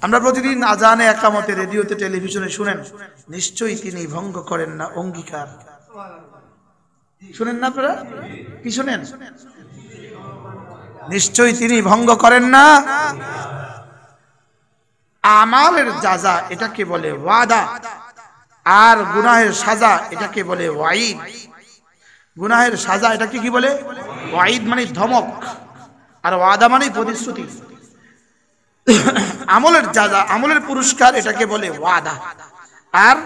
আমরা প্রতিদিন আজানে একামতে রেডিওতে টেলিভিশনে শুনেন, নিশ্চয়ই তিনি ভঙ্গ করেন না অঙ্গীকার। শুনেন না আপনারা? কি শুনেন? নিশ্চয়ই তিনি ভঙ্গ করেন না। আমালের জাযা এটাকে বলে ওয়াদা, আর গুনাহের সাজা এটাকে বলে ওয়াইদ। গুনাহের সাজা এটাকে কি বলে? ওয়াইদ মানে ধমক, আর ওয়াদা মানে প্রতিশ্রুতি। আমলের জাযা, আমলের পুরস্কার এটাকে বলে ওয়াদা, আর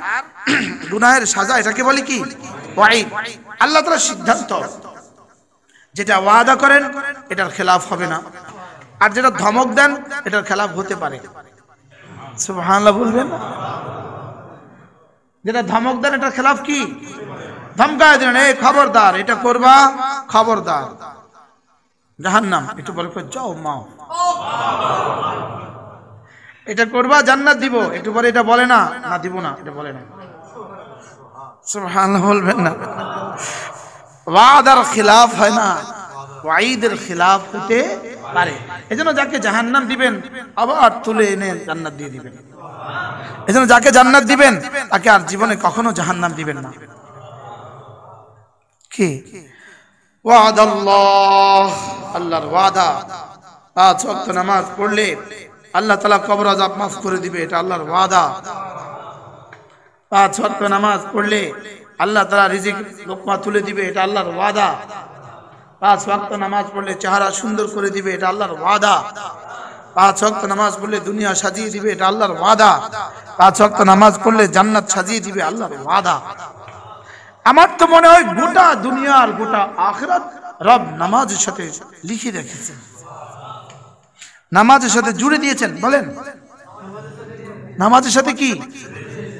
গুনাহের সাজা এটাকে বলে কি? ওয়াইদ। আল্লাহ তাআলা সিদ্ধান্ত, যেটা ওয়াদা করেন এটার খেলাফ হবে না, আর যেটা ধমক দেন এটার খেলাফ হতে পারে। সুবহানাল্লাহ বলবেন। যেটা ধমক দেন এটার খেলাফ কি? ধমকায় দিলেন, এই খবরদার এটা করবা, খবরদার জাহান্নাম, একটু বলে যাও মাও। এটা করবা জান্নাত দিব, একটু পরে এটা বলে না, না দিব না, এটা বলে না। সুবহানাল্লাহ বলবেন না। ওয়াদার খিলাফ হয় না, ওয়াইদের খিলাফ হতে পারে। এজন্য যাকে জাহান্নাম দিবেন আবার তুলে এনে জান্নাত দিয়ে দিবেন। এজন্য যাকে জান্নাত দিবেন তাকে আর জীবনে কখনো জাহান্নাম দিবেন না। কি ওয়াদাল্লাহ, আল্লাহর ওয়াদা। 5 ওয়াক্ত নামাজ পড়লে আল্লাহ তাআলা কবর আযাব মাফ করে দিবে, এটা আল্লাহর ওয়াদা। 5 ওয়াক্ত নামাজ পড়লে আল্লাহ তাআলা রিজিক লোকমা তুলে দিবে, এটা আল্লাহর ওয়াদা। 5 ওয়াক্ত নামাজ পড়লে চেহারা সুন্দর করে দিবে, এটা আল্লাহর ওয়াদা। 5 ওয়াক্ত নামাজ পড়লে দুনিয়া সাজিয়ে দিবে, এটা আল্লাহর ওয়াদা। 5 ওয়াক্ত নামাজ পড়লে জান্নাত সাজিয়ে দিবে, আল্লাহর ওয়াদা। আমার তো মনে হয় গোটা দুনিয়ার গোটা আখিরাত রব নামাজের সাথে লিখে রেখেছেন, নামাজের সাথে জুড়ে দিয়েছেন। বলেন, নামাজের সাথে কি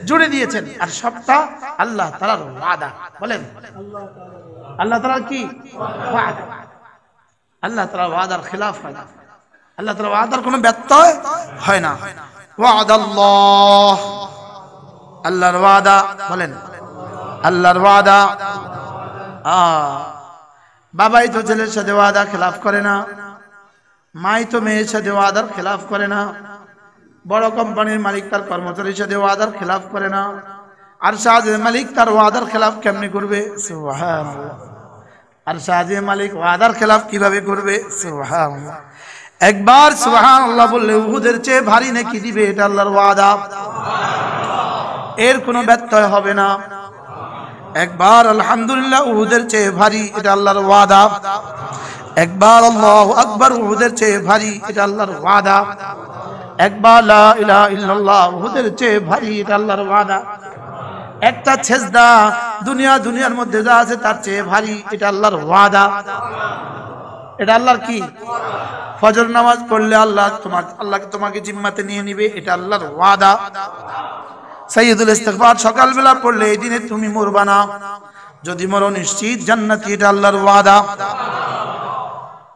জুড়ে দিয়েছেন? আর সবটা আল্লাহ তাআলার ওয়াদা। বলেন, আল্লাহ তাআলার কি ওয়াদা? আল্লাহ তাআলার ওয়াদার খিলাফ হয় না, আল্লাহ তাআলার ওয়াদার কোনো ব্যত্যয় হয় না। ওয়াদাল্লাহ, আল্লাহর ওয়াদা। বলেন, আল্লাহর ওয়াদা। বাবাই তো ছেলের সাথে ওয়াদা খেলাফ করে না, মাই তো মেয়ের সাথে ওয়াদার খেলাফ করে না, বড় কোম্পানির মালিক তার কর্মচারীর সাথে ওয়াদার খেলাফ করে না, আর শাহজের মালিক তার ওয়াদার খেলাফ কেমনে করবে? সুবহানাল্লাহ। আর শাহজের মালিক ওয়াদার খেলাফ কিভাবে করবে? সুবহানাল্লাহ। একবার সুবহানাল্লাহ বললে উহুদের চেয়ে ভারী নেকি দিবে, এটা আল্লাহর ওয়াদা, এর কোনো ব্যত্যয় হবে না। একবার আলহামদুলিল্লাহ উহুদের চেয়ে ভারী, এটা আল্লাহর ওয়াদা। একবার আল্লাহু আকবার উহুদের চেয়ে ভারী, এটা আল্লাহর ওয়াদা। একবার লা ইলাহা ইল্লাল্লাহ উহুদের চেয়ে ভারী, এটা আল্লাহর ওয়াদা। একটা সেজদা দুনিয়ার মধ্যে যা আছে তার চেয়ে ভারী, এটা আল্লাহর ওয়াদা। এটা আল্লাহর কি? ফজর নামাজ পড়লে আল্লাহকে তোমাকে জিম্মাতে নিয়ে নিবে, এটা আল্লাহর ওয়াদা। সাইয়্যিদুল ইস্তিগফার সকালবেলা পড়লে এই দিনে তুমি মরবা না, যদি মরো নিশ্চিত জান্নাতি, এটা আল্লাহর ওয়াদা।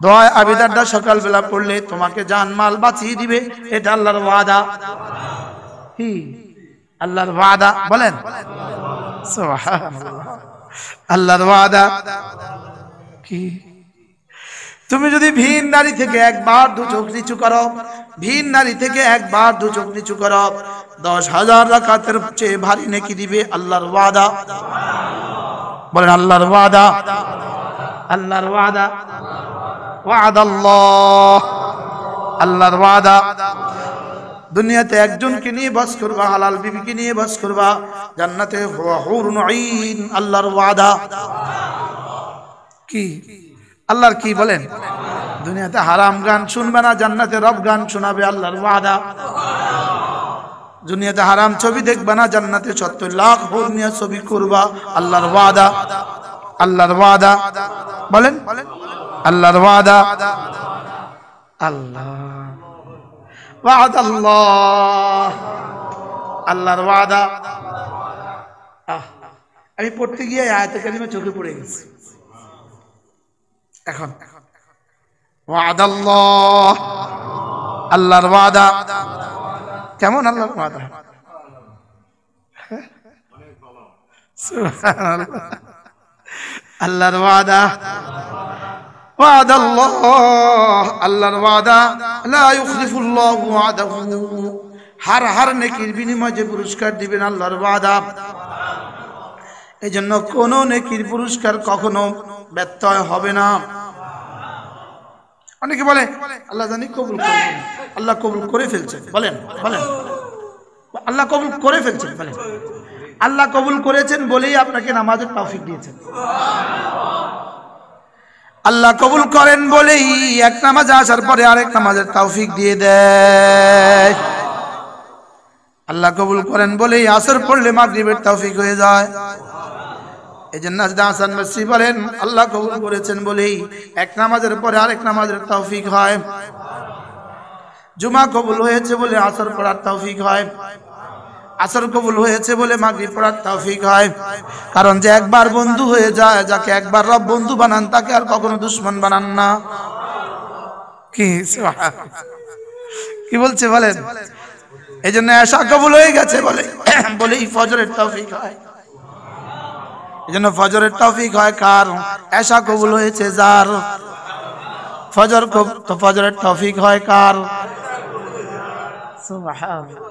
দোয়া আবিদারটা সকালবেলা পড়লে তোমাকে জানমাল বাঁচিয়ে দিবে, এটা আল্লাহর ওয়াদা। কি আল্লাহর ওয়াদা? বলেন সুবহানাল্লাহ, আল্লাহর ওয়াদা। কি তুমি যদি ভিন নারী থেকে একবার দু চোখ নিচু করো, ভিন নারী থেকে একবার দু চোখ নিচু করো, 10,000 রাকাতের চেয়ে ভারী নেকি দিবে, আল্লাহর ওয়াদা। বলেন আল্লাহর ওয়াদা, আল্লাহর ওয়াদা। ওয়াদাল্লাহ, আল্লাহর ওয়াদা। দুনিয়াতে একজনকে নিয়ে বাস করবা, হালাল বিবিকে নিয়ে বাস করবা, জান্নাতে হুরুন আইন, আল্লাহর ওয়াদা। কি আল্লাহর কি? বলেন, দুনিয়াতে হারাম গান শুনবে না, জান্নাতে রব গান শোনাবে, আল্লাহর ওয়াদা। দুনিয়াতে হারাম ছবি দেখবে না, জান্নাতে 70 লাখ হুর নিয়ে ছবি করবা, আল্লাহর ওয়াদা। আল্লাহর ওয়াদা। বলেন আল্লাহর ওয়াদা। আল্লাহ ওয়াদাল্লাহ, আল্লাহর ওয়াদা। আমি পড়তে গিয়ে আয়াতে কারিমা চোখে পড়ে গেছি। এখন ওয়াদাল্লাহ, আল্লাহর ওয়াদা। কেমন আল্লাহর ওয়াদা? সুবহানাল্লাহ, আল্লাহর ওয়াদা। ওয়াদাল্লাহ, আল্লাহর ওয়াদা। লা ইউখলিফুল্লাহু ওয়াদাহু, হার নেকির বিনিময়ে যে পুরস্কার দিবেন আল্লাহর ওয়াদা। এই জন্য কোনো নেকির পুরস্কার কখনো ব্যত্যয় হবে না। অনেকে বলে আল্লাহ জানি কবুল করবেন, আল্লাহ কবুল করে ফেলছেন। বলেন বলেন আল্লাহ কবুল করে ফেলছেন। বলেন আল্লাহ কবুল করেছেন বলেই আপনাকে নামাজের তৌফিক দিয়েছেন। আল্লাহ কবুল করেন বলেই এক নামাজ আসার পরে আরেক নামাজের তৌফিক দিয়ে দেয়। আল্লাহ কবুল করেন বলেই আসর পড়লে মাগরিবের তৌফিক হয়ে যায়। এই জন্য হাসান বসরি বলেন আল্লাহ কবুল করেছেন বলেই এক নামাজের পরে আরেক নামাজের তৌফিক হয়। জুমা কবুল হয়েছে বলে আসর পড়ার তৌফিক হয়, আসর কবুল হয়েছে বলে মাগরিব পড়ার তৌফিক হয়। কারণ যে একবার বন্ধু হয়ে যায়, যাকে একবার রব বন্ধু বানান তাকে আর কখনো দুশমন বানান না। কি বলছে বলেন? এই জন্য এশা কবুল হয়ে গেছে বলেই ফজরের তৌফিক হয়। এই জন্য ফজরের তৌফিক হয় কার? এশা কবুল হয়েছে যার। ফজরের তৌফিক হয় কার? সুবহানাল্লাহ।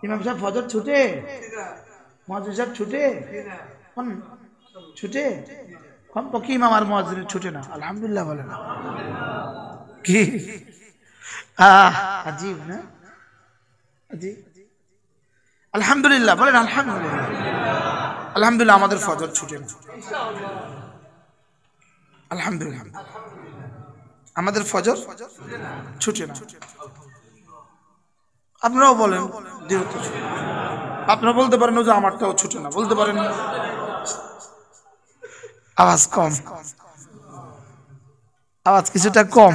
ইমাম সাহেব ফজর ছুটে, মুয়াজ্জিন সাহেব ছুটে, কোন ছুটে? কোন পক্ষে ইমাম আর মুয়াজ্জিন ছুটে না? আলহামদুলিল্লাহ বলেন। কি আজীব না? আজীব। আলহামদুলিল্লাহ বলেন। আলহামদুলিল্লাহ, আলহামদুলিল্লাহ আমাদের ফজর ছুটে না। আলহামদুলিল্লাহ আমাদের ফজর ছুটে না। আপনারাও বলেন আপনারা বলতে পারেন যে আমারটাও ছুটে না, বলতে পারেন। আওয়াজ কম, আওয়াজ কিছুটা কম,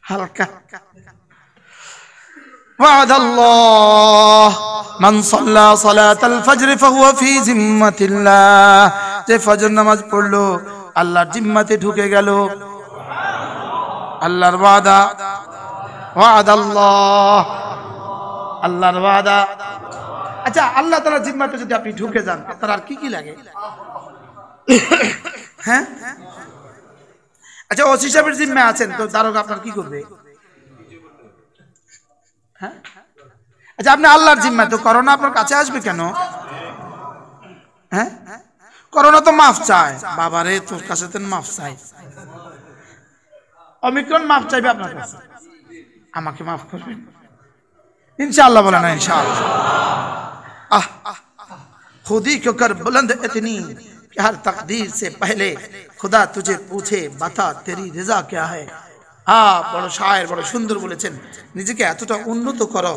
হালকা। وعد الله من صلى صلاة الفجر فهو في ذمة الله। যে ফজর নামাজ পড়লো আল্লাহর জিম্মাতে ঢুকে গেল। আল্লাহর ওয়াদা, ওয়াদ আল্লাহ, আল্লাহর ওয়াদা। আচ্ছা, আল্লাহ তাআলার জিম্মাতে যদি আপনি ঢুকে যান আপনার আর কি কি লাগে? হ্যাঁ, আচ্ছা ওসি সাহেবের জিম্মা আছেন তো দারোগা আপনার কি করবে? হ্যাঁ, আচ্ছা আপনি আল্লাহর জিম্মা, তো করোনা আপনার কাছে আসবে কেন? হ্যাঁ, করোনা তো মাফ চায়। বাবারে তোর কাছে তো মাফ চাই। ওমিক্রন মাফ চাইবে আপনার কাছে, আমাকে মাফ করবেন इंशाअल्लाह। बोला ना इंशाअल्लाह। खुदी क्यों कर बुलंद इतनी कि हर तकदीर से पहले खुदा तुझे पूछे बता तेरी रिजा क्या है। বড় শায়ের বড় সুন্দর বলেছেন, নিজেকে এতটা উন্নত করো,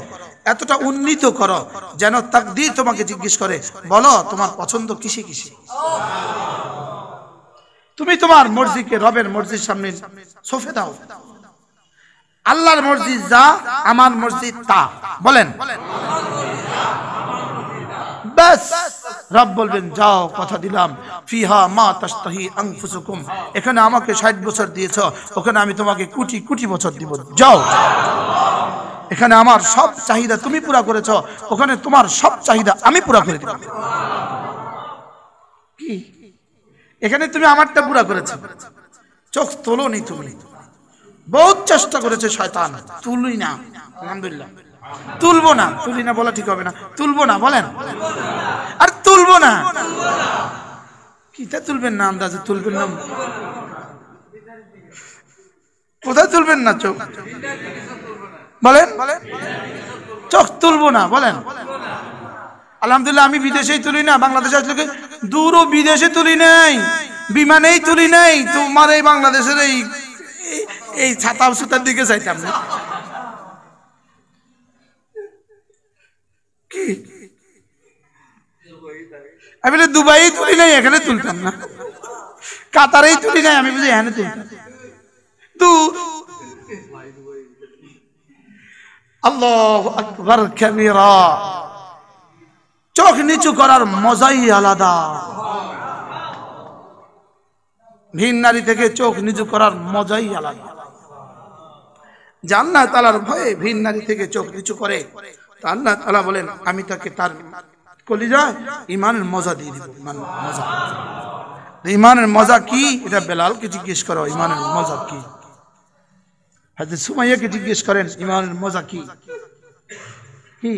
এতটা উন্নীত করো যেন তাকদীর তোমাকে জিজ্ঞেস করে বলো তোমার পছন্দ কিসে কিসে। তুমি তোমার মর্জিকে রবের মর্জির সামনে সঁপে দাও। আল্লাহর মর্জি যা, আমার মর্জি তা। বলেন বাস। রব বলবেন যাও, কথা দিলাম, ফিহা মা তাশতাহি আনফুসুকুম। এখানে আমাকে 60 বছর দিয়েছো, ওখানে আমি তোমাকে কোটি কোটি বছর দিব, যাও। এখানে আমার সব চাহিদা তুমি পুরা করেছো, ওখানে তোমার সব চাহিদা আমি পুরা করে দিব। কি এখানে তুমি আমারটা পুরা করেছো, চোখ তোলোনি তুমি। বহুত চেষ্টা করেছে শয়তান, তুলই না। আলহামদুলিল্লাহ, তুলবো না, তুলি না বলা ঠিক হবে না, তুলবো না বলেন। আর তুলবো না, কিটা তুলবেন না? আন্দাজে তুলবেন না, কোথায় তুলবেন না? চোখ বলেন, চোখ তুলবো না বলেন। আলহামদুলিল্লাহ আমি বিদেশেই তুলি না, বাংলাদেশে আসলে দূরও বিদেশে তুলি নাই, বিমানেই তুলি নাই। তোমার এই বাংলাদেশের এই ছাতা সুতার দিকে চাইতাম না। কি আমি বলি দুবাই তুলি নাই, এখানে তুলতাম না। কাতারেই তুলি নাই, আমি বুঝি এখানে তুলতাম। আল্লাহু আকবার কাবীরা। চোখ নিচু করার মজাই আলাদা। ভিন নারী থেকে চোখ নিচু করার মজাই আলাদা। আল্লাহ তাআলার ভয়ে ভিন নারী থেকে চোখ নিচু করে, আল্লাহ তাআলা বলেন আমি তাকে তার কলিজায় ঈমানের মজা দিয়ে দিব। ঈমানের মজা কি? এটা বেলালকে জিজ্ঞেস করো, ঈমানের মজা কি? হযরত সুমাইয়াকে জিজ্ঞেস করেন ঈমানের মজা কি কি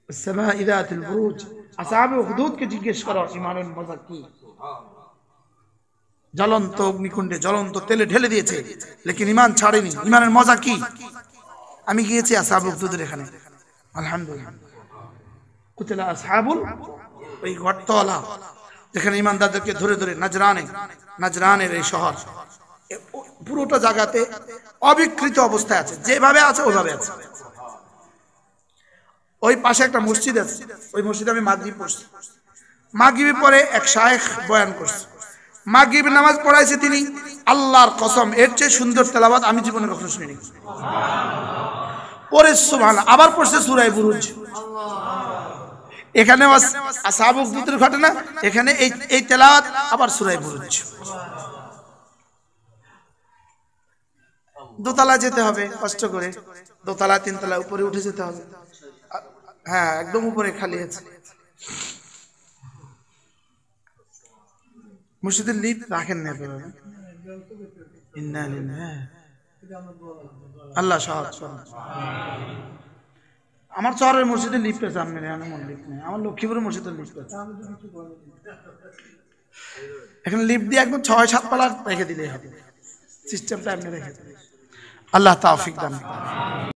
সামা ইদাতুল বুরুজ আসহাবে উখদুদকে জিজ্ঞেস করো ঈমানের মজা কি জ্বলন্ত অগ্নিকুণ্ডে জ্বলন্ত তেলে ঢেলে দিয়েছে লেকিন ঈমান ছাড়েনি ঈমানের মজা কি আমি গিয়েছি আসহাবে উখদুদের এখানে আলহামদুলিল্লাহ কুতিলা আসহাবুল ওই গর্তওয়ালা যেখানে ঈমানদারদেরকে ধরে ধরে নাজরানের এই শহর পুরোটা জায়গাতে অবিকৃত অবস্থায় আছে যেভাবে আছে ওইভাবে আছে ওই পাশে একটা মসজিদ আছে ওই মসজিদে আমি মাগরিব পড়ছি মাগরিবের পরে এক শায়েখ বয়ান করছে মাগরিব নামাজ পড়াইছে তিনি আল্লাহর কসম এর চেয়ে সুন্দর তেলাওয়াত আমি জীবনে কখনো শুনিনি পরে সুবহানাল্লাহ আবার পড়ছে সূরা বুরুজ এখানে আসহাবে উখদুদের ঘটনা এখানে এই তেলাওয়াত আবার সূরা বুরুজ দোতলা যেতে হবে কষ্ট করে দোতলা তিনতলা উপরে উঠে যেতে হবে হ্যাঁ একদম উপরে খালি আছে মসজিদের লিফট রাখেন না আল্লাহ সহজ আমার শহরের মসজিদের লিফট আছে আমি লিফট নেই আমার লক্ষ্মীপুরের মসজিদের লিফট আছে এখানে লিফট দিয়ে একদম ৬-৭ তলা রেখে দিলে হবে সিস্টেমটা এমনি রেখে দিলে আল্লাহ তাওফিক দান